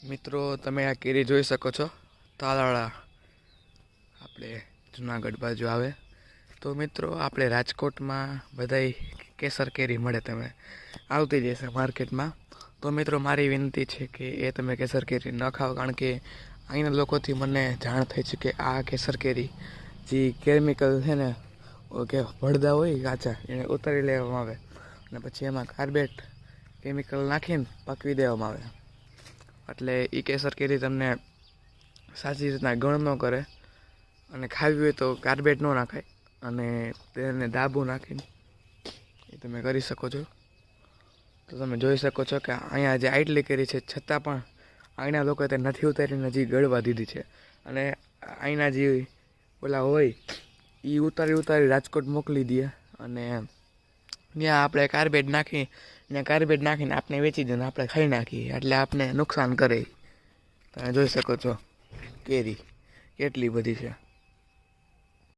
મિત્રો તમે આ કેરી જોઈ શકો છો, તાલાળા આપણે જુનાગઢ બાજુ આવે. તો મિત્રો આપણે રાજકોટમાં બધાય કેસર કેરી મળે, તમે આવતી જ હશે માર્કેટમાં. તો મિત્રો મારી વિનંતી છે કે એ તમે કેસર કેરી ન ખાઓ, કારણ કે અહીંના લોકોથી મને જાણ થઈ છે કે આ કેસર કેરી જે કેમિકલ છે ને, કે ભળદા હોય કાચા એને ઉતારી લેવામાં આવે અને પછી એમાં કાર્બેટ કેમિકલ નાખીને પકવી દેવામાં આવે. એટલે એ કેસર કેરી તમને સાચી રીતના ગણ ન કરે, અને ખાવી હોય તો કાર્બેટ ન નાખાય અને તેને દાબુ નાખીને એ તમે કરી શકો છો. તો તમે જોઈ શકો છો કે અહીંયા જે આટલી કેરી છે છતાં પણ અહીંના લોકોએ તે નથી ઉતારીને હજી ગળવા દીધી છે, અને અહીંના જે ઓલા હોય એ ઉતારી રાજકોટ મોકલી દે, અને ત્યાં આપણે કાર્બેટ નાખીને આપણે વેચી દઈએ, આપણે ખાઈ નાખીએ, એટલે આપણે નુકસાન કરે. તમે જોઈ શકો છો કેરી કેટલી બધી છે.